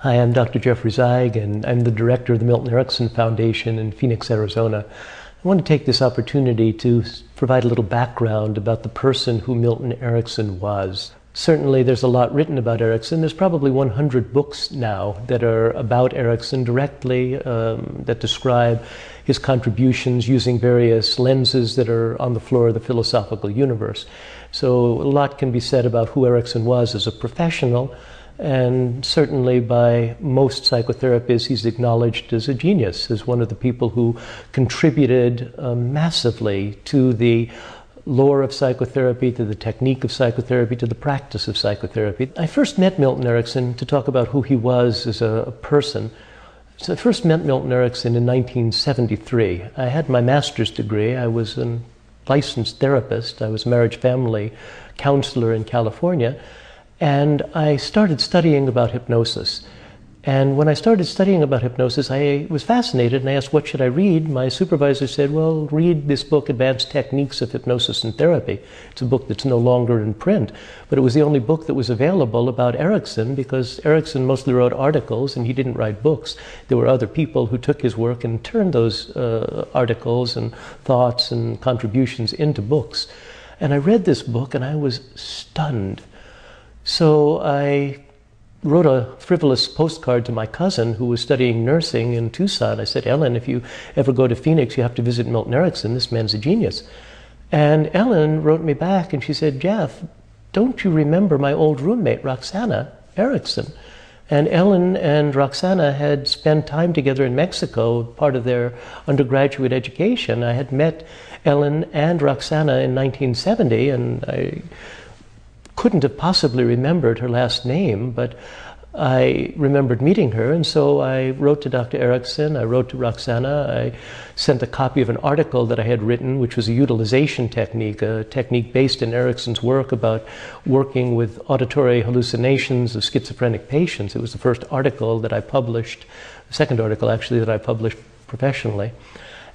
Hi, I'm Dr. Jeffrey Zeig, and I'm the director of the Milton Erickson Foundation in Phoenix, Arizona. I want to take this opportunity to provide a little background about the person who Milton Erickson was. Certainly there's a lot written about Erickson. There's probably 100 books now that are about Erickson directly, that describe his contributions using various lenses that are on the floor of the philosophical universe. So a lot can be said about who Erickson was as a professional, and certainly by most psychotherapists he's acknowledged as a genius, as one of the people who contributed massively to the lore of psychotherapy, to the technique of psychotherapy, to the practice of psychotherapy. I first met Milton Erickson to talk about who he was as a person. So I first met Milton Erickson in 1973. I had my master's degree. I was a licensed therapist. I was a marriage family counselor in California. And I started studying about hypnosis. And when I started studying about hypnosis, I was fascinated and I asked, what should I read? My supervisor said, well, read this book, Advanced Techniques of Hypnosis and Therapy. It's a book that's no longer in print, but it was the only book that was available about Erickson, because Erickson mostly wrote articles and he didn't write books. There were other people who took his work and turned those articles and thoughts and contributions into books. And I read this book and I was stunned. So I wrote a frivolous postcard to my cousin who was studying nursing in Tucson. I said, Ellen, if you ever go to Phoenix, you have to visit Milton Erickson. This man's a genius. And Ellen wrote me back and she said, Jeff, don't you remember my old roommate, Roxana Erickson? And Ellen and Roxana had spent time together in Mexico, part of their undergraduate education. I had met Ellen and Roxana in 1970, and I couldn't have possibly remembered her last name, but I remembered meeting her, and so I wrote to Dr. Erickson, I wrote to Roxana, I sent a copy of an article that I had written, which was a utilization technique, a technique based in Erickson's work about working with auditory hallucinations of schizophrenic patients. It was the first article that I published, the second article actually that I published professionally.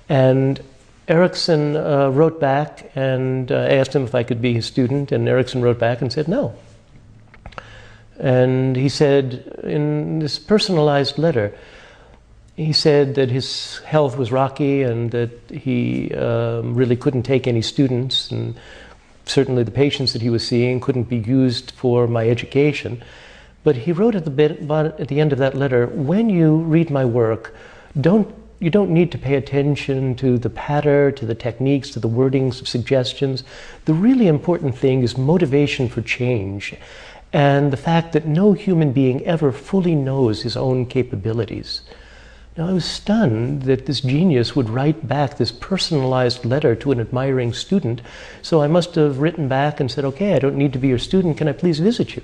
And Erickson wrote back, and I asked him if I could be his student, and Erickson wrote back and said no. And he said, in this personalized letter, he said that his health was rocky and that he really couldn't take any students, and certainly the patients that he was seeing couldn't be used for my education. But he wrote at the end of that letter, when you read my work, you don't need to pay attention to the pattern, to the techniques, to the wordings of suggestions. The really important thing is motivation for change, and the fact that no human being ever fully knows his own capabilities. Now, I was stunned that this genius would write back this personalized letter to an admiring student, so I must have written back and said, okay, I don't need to be your student, can I please visit you?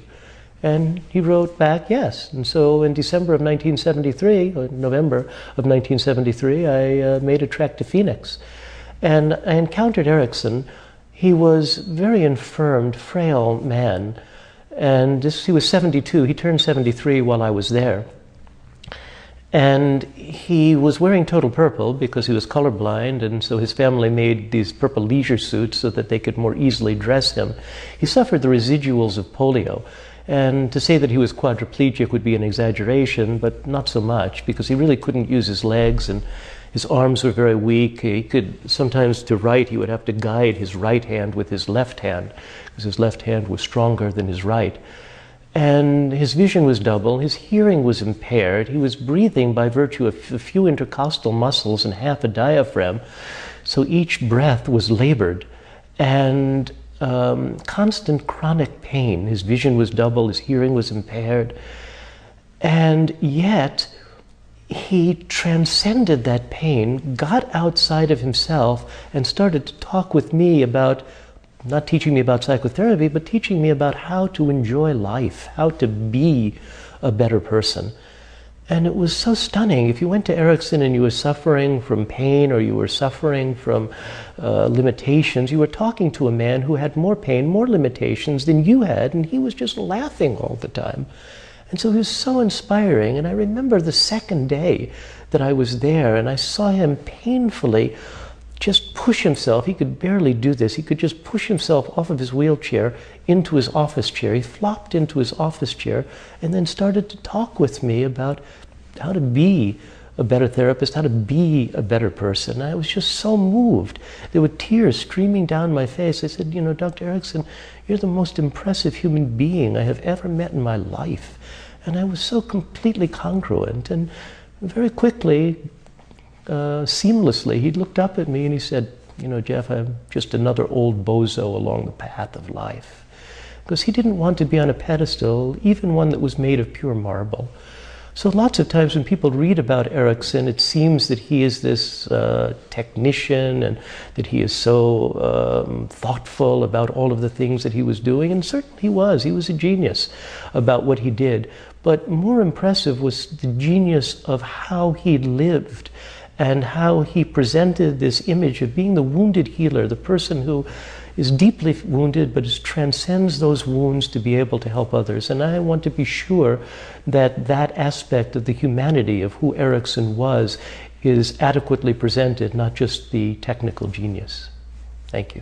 And he wrote back, yes. And so in December of 1973, or November of 1973, I made a trek to Phoenix. And I encountered Erickson. He was a very infirmed, frail man. And he was 72. He turned 73 while I was there. And he was wearing total purple because he was colorblind, and so his family made these purple leisure suits so that they could more easily dress him. He suffered the residuals of polio. And to say that he was quadriplegic would be an exaggeration, but not so much, because he really couldn't use his legs, and his arms were very weak. He could, sometimes to write, he would have to guide his right hand with his left hand, because his left hand was stronger than his right. And his vision was double, his hearing was impaired, he was breathing by virtue of a few intercostal muscles and half a diaphragm, so each breath was labored. And constant chronic pain. His vision was double, his hearing was impaired, and yet he transcended that pain, got outside of himself, and started to talk with me about, not teaching me about psychotherapy, but teaching me about how to enjoy life, how to be a better person. And it was so stunning. If you went to Erickson and you were suffering from pain or you were suffering from limitations, you were talking to a man who had more pain, more limitations than you had, and he was just laughing all the time. And so he was so inspiring. And I remember the second day that I was there and I saw him painfully just push himself. He could barely do this. He could just push himself off of his wheelchair into his office chair. He flopped into his office chair and then started to talk with me about how to be a better therapist, how to be a better person. I was just so moved. There were tears streaming down my face. I said, you know, Dr. Erickson, you're the most impressive human being I have ever met in my life. And I was so completely congruent. And very quickly, seamlessly, he looked up at me and he said, you know, Jeff, I'm just another old bozo along the path of life. Because he didn't want to be on a pedestal, even one that was made of pure marble. So lots of times when people read about Erickson, it seems that he is this technician and that he is so thoughtful about all of the things that he was doing. And certainly he was. He was a genius about what he did. But more impressive was the genius of how he lived and how he presented this image of being the wounded healer, the person who is deeply wounded but transcends those wounds to be able to help others. And I want to be sure that that aspect of the humanity of who Erickson was is adequately presented, not just the technical genius. Thank you.